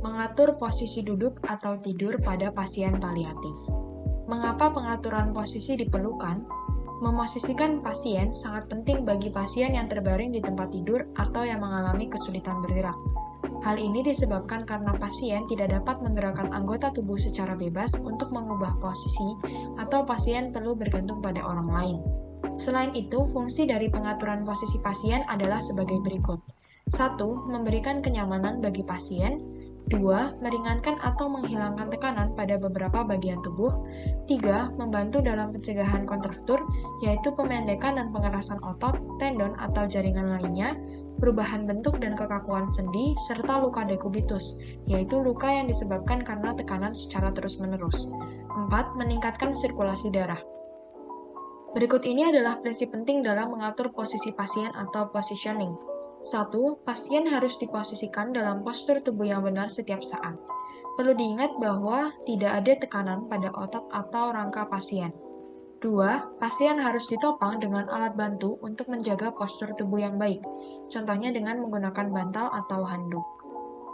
Mengatur posisi duduk atau tidur pada pasien paliatif. Mengapa pengaturan posisi diperlukan? Memosisikan pasien sangat penting bagi pasien yang terbaring di tempat tidur atau yang mengalami kesulitan bergerak. Hal ini disebabkan karena pasien tidak dapat menggerakkan anggota tubuh secara bebas untuk mengubah posisi atau pasien perlu bergantung pada orang lain. Selain itu, fungsi dari pengaturan posisi pasien adalah sebagai berikut. 1. Memberikan kenyamanan bagi pasien. 2. Meringankan atau menghilangkan tekanan pada beberapa bagian tubuh. 3. Membantu dalam pencegahan kontraktur, yaitu pemendekan dan pengerasan otot, tendon, atau jaringan lainnya, perubahan bentuk dan kekakuan sendi, serta luka dekubitus, yaitu luka yang disebabkan karena tekanan secara terus-menerus. 4. Meningkatkan sirkulasi darah. Berikut ini adalah prinsip penting dalam mengatur posisi pasien atau positioning. 1. Pasien harus diposisikan dalam postur tubuh yang benar setiap saat. Perlu diingat bahwa tidak ada tekanan pada otot atau rangka pasien. 2. Pasien harus ditopang dengan alat bantu untuk menjaga postur tubuh yang baik, contohnya dengan menggunakan bantal atau handuk.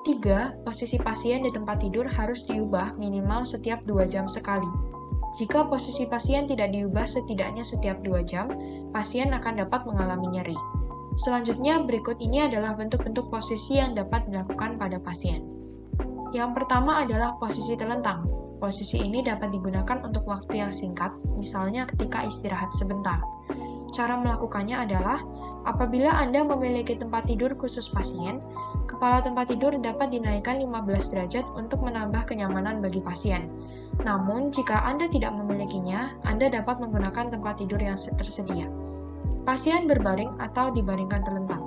3. Posisi pasien di tempat tidur harus diubah minimal setiap 2 jam sekali. Jika posisi pasien tidak diubah setidaknya setiap 2 jam, pasien akan dapat mengalami nyeri. Selanjutnya, berikut ini adalah bentuk-bentuk posisi yang dapat dilakukan pada pasien. Yang pertama adalah posisi telentang. Posisi ini dapat digunakan untuk waktu yang singkat, misalnya ketika istirahat sebentar. Cara melakukannya adalah, apabila Anda memiliki tempat tidur khusus pasien, kepala tempat tidur dapat dinaikkan 15 derajat untuk menambah kenyamanan bagi pasien. Namun, jika Anda tidak memilikinya, Anda dapat menggunakan tempat tidur yang tersedia. Pasien berbaring atau dibaringkan telentang.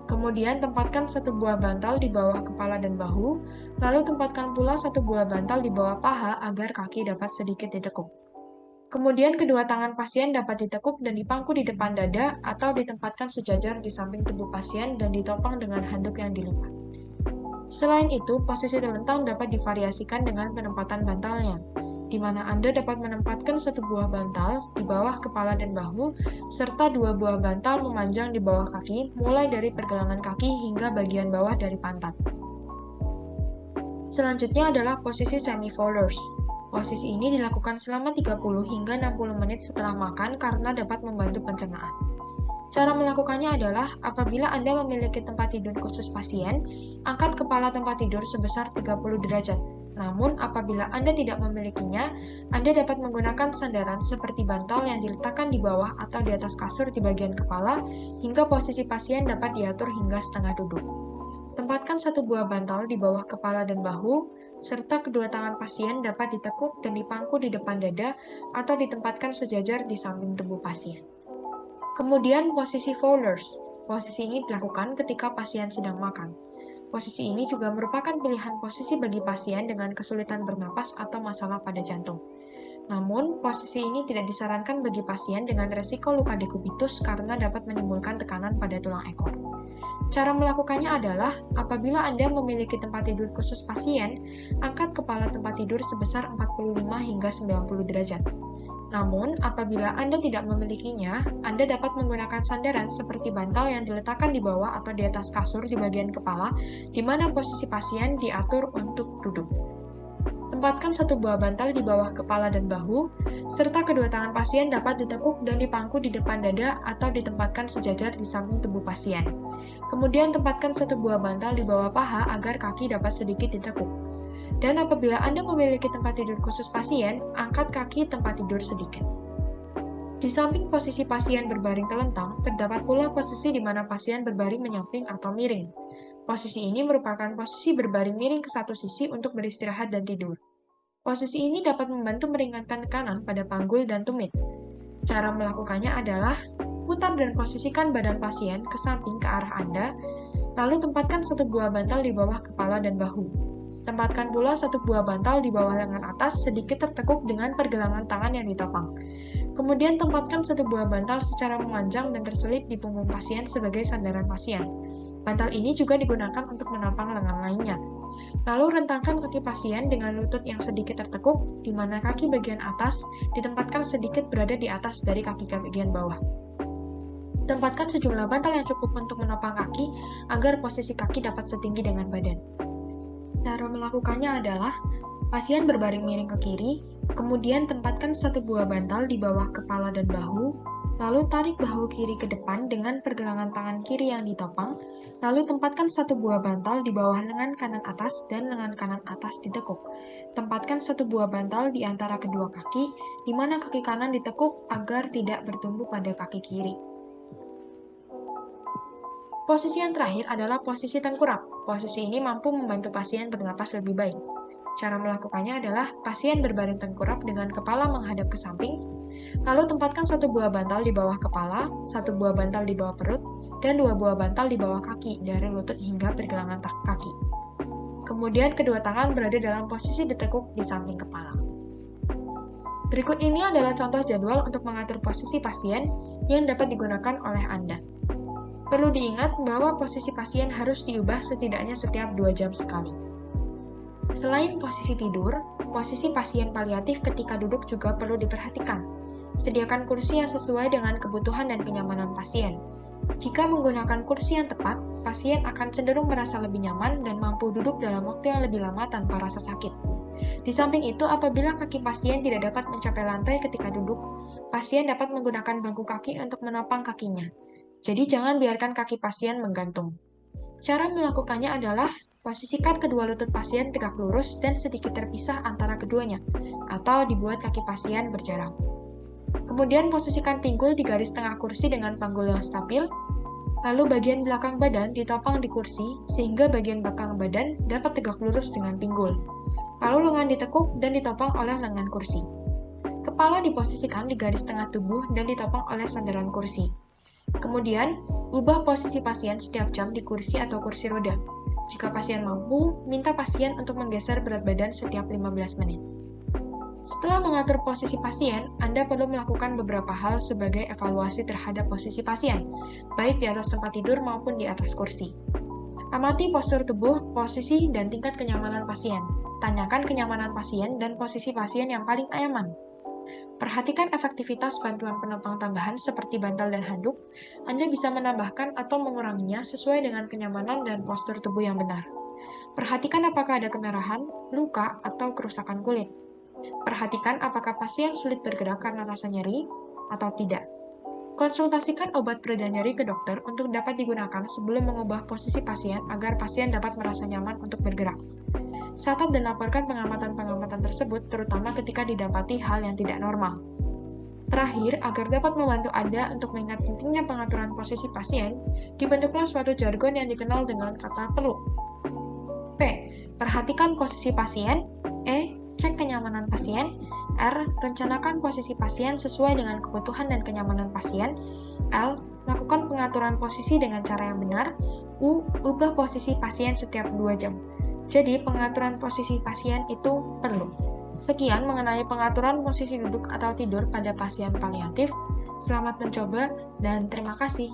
Kemudian tempatkan satu buah bantal di bawah kepala dan bahu, lalu tempatkan pula satu buah bantal di bawah paha agar kaki dapat sedikit ditekuk. Kemudian kedua tangan pasien dapat ditekuk dan dipangku di depan dada atau ditempatkan sejajar di samping tubuh pasien dan ditopang dengan handuk yang dilipat. Selain itu, posisi telentang dapat divariasikan dengan penempatan bantalnya, di mana Anda dapat menempatkan satu buah bantal di bawah kepala dan bahu, serta 2 buah bantal memanjang di bawah kaki, mulai dari pergelangan kaki hingga bagian bawah dari pantat. Selanjutnya adalah posisi semi-folders. Posisi ini dilakukan selama 30 hingga 60 menit setelah makan karena dapat membantu pencernaan. Cara melakukannya adalah, apabila Anda memiliki tempat tidur khusus pasien, angkat kepala tempat tidur sebesar 30 derajat. Namun, apabila Anda tidak memilikinya, Anda dapat menggunakan sandaran seperti bantal yang diletakkan di bawah atau di atas kasur di bagian kepala, hingga posisi pasien dapat diatur hingga setengah duduk. Tempatkan satu buah bantal di bawah kepala dan bahu, serta kedua tangan pasien dapat ditekuk dan dipangku di depan dada atau ditempatkan sejajar di samping tubuh pasien. Kemudian posisi folders. Posisi ini dilakukan ketika pasien sedang makan. Posisi ini juga merupakan pilihan posisi bagi pasien dengan kesulitan bernapas atau masalah pada jantung. Namun, posisi ini tidak disarankan bagi pasien dengan resiko luka dekubitus karena dapat menimbulkan tekanan pada tulang ekor. Cara melakukannya adalah, apabila Anda memiliki tempat tidur khusus pasien, angkat kepala tempat tidur sebesar 45 hingga 90 derajat. Namun, apabila Anda tidak memilikinya, Anda dapat menggunakan sandaran seperti bantal yang diletakkan di bawah atau di atas kasur di bagian kepala, di mana posisi pasien diatur untuk duduk. Tempatkan satu buah bantal di bawah kepala dan bahu, serta kedua tangan pasien dapat ditekuk dan dipangku di depan dada atau ditempatkan sejajar di samping tubuh pasien. Kemudian tempatkan satu buah bantal di bawah paha agar kaki dapat sedikit ditekuk. Dan apabila Anda memiliki tempat tidur khusus pasien, angkat kaki tempat tidur sedikit. Di samping posisi pasien berbaring telentang, terdapat pula posisi di mana pasien berbaring menyamping atau miring. Posisi ini merupakan posisi berbaring miring ke satu sisi untuk beristirahat dan tidur. Posisi ini dapat membantu meringankan tekanan pada panggul dan tumit. Cara melakukannya adalah, putar dan posisikan badan pasien ke samping ke arah Anda, lalu tempatkan satu buah bantal di bawah kepala dan bahu. Tempatkan pula satu buah bantal di bawah lengan atas sedikit tertekuk dengan pergelangan tangan yang ditopang. Kemudian tempatkan satu buah bantal secara memanjang dan terselip di punggung pasien sebagai sandaran pasien. Bantal ini juga digunakan untuk menopang lengan lainnya. Lalu rentangkan kaki pasien dengan lutut yang sedikit tertekuk, di mana kaki bagian atas ditempatkan sedikit berada di atas dari kaki bagian bawah. Tempatkan sejumlah bantal yang cukup untuk menopang kaki agar posisi kaki dapat setinggi dengan badan. Cara melakukannya adalah pasien berbaring miring ke kiri, kemudian tempatkan satu buah bantal di bawah kepala dan bahu, lalu tarik bahu kiri ke depan dengan pergelangan tangan kiri yang ditopang, lalu tempatkan satu buah bantal di bawah lengan kanan atas dan lengan kanan atas ditekuk. Tempatkan satu buah bantal di antara kedua kaki, di mana kaki kanan ditekuk agar tidak bertumbuh pada kaki kiri. Posisi yang terakhir adalah posisi tengkurap. Posisi ini mampu membantu pasien bernapas lebih baik. Cara melakukannya adalah pasien berbaring tengkurap dengan kepala menghadap ke samping, lalu tempatkan satu buah bantal di bawah kepala, satu buah bantal di bawah perut, dan dua buah bantal di bawah kaki dari lutut hingga pergelangan kaki. Kemudian kedua tangan berada dalam posisi ditekuk di samping kepala. Berikut ini adalah contoh jadwal untuk mengatur posisi pasien yang dapat digunakan oleh Anda. Perlu diingat bahwa posisi pasien harus diubah setidaknya setiap 2 jam sekali. Selain posisi tidur, posisi pasien paliatif ketika duduk juga perlu diperhatikan. Sediakan kursi yang sesuai dengan kebutuhan dan kenyamanan pasien. Jika menggunakan kursi yang tepat, pasien akan cenderung merasa lebih nyaman dan mampu duduk dalam waktu yang lebih lama tanpa rasa sakit. Di samping itu, apabila kaki pasien tidak dapat mencapai lantai ketika duduk, pasien dapat menggunakan bangku kaki untuk menopang kakinya. Jadi jangan biarkan kaki pasien menggantung. Cara melakukannya adalah posisikan kedua lutut pasien tegak lurus dan sedikit terpisah antara keduanya, atau dibuat kaki pasien berjarak. Kemudian posisikan pinggul di garis tengah kursi dengan panggul yang stabil, lalu bagian belakang badan ditopang di kursi sehingga bagian belakang badan dapat tegak lurus dengan pinggul. Lalu lengan ditekuk dan ditopang oleh lengan kursi. Kepala diposisikan di garis tengah tubuh dan ditopang oleh sandaran kursi. Kemudian, ubah posisi pasien setiap jam di kursi atau kursi roda. Jika pasien mampu, minta pasien untuk menggeser berat badan setiap 15 menit. Setelah mengatur posisi pasien, Anda perlu melakukan beberapa hal sebagai evaluasi terhadap posisi pasien, baik di atas tempat tidur maupun di atas kursi. Amati postur tubuh, posisi, dan tingkat kenyamanan pasien. Tanyakan kenyamanan pasien dan posisi pasien yang paling nyaman. Perhatikan efektivitas bantuan penopang tambahan seperti bantal dan handuk. Anda bisa menambahkan atau menguranginya sesuai dengan kenyamanan dan postur tubuh yang benar. Perhatikan apakah ada kemerahan, luka, atau kerusakan kulit. Perhatikan apakah pasien sulit bergerak karena rasa nyeri atau tidak. Konsultasikan obat pereda nyeri ke dokter untuk dapat digunakan sebelum mengubah posisi pasien agar pasien dapat merasa nyaman untuk bergerak. Catat dan laporkan pengamatan-pengamatan tersebut, terutama ketika didapati hal yang tidak normal. Terakhir, agar dapat membantu Anda untuk mengingat pentingnya pengaturan posisi pasien, dibentuklah suatu jargon yang dikenal dengan kata perlu. P. Perhatikan posisi pasien. E. Cek kenyamanan pasien. R. Rencanakan posisi pasien sesuai dengan kebutuhan dan kenyamanan pasien. L. Lakukan pengaturan posisi dengan cara yang benar. U. Ubah posisi pasien setiap 2 jam. Jadi, pengaturan posisi pasien itu perlu. Sekian mengenai pengaturan posisi duduk atau tidur pada pasien paliatif. Selamat mencoba dan terima kasih.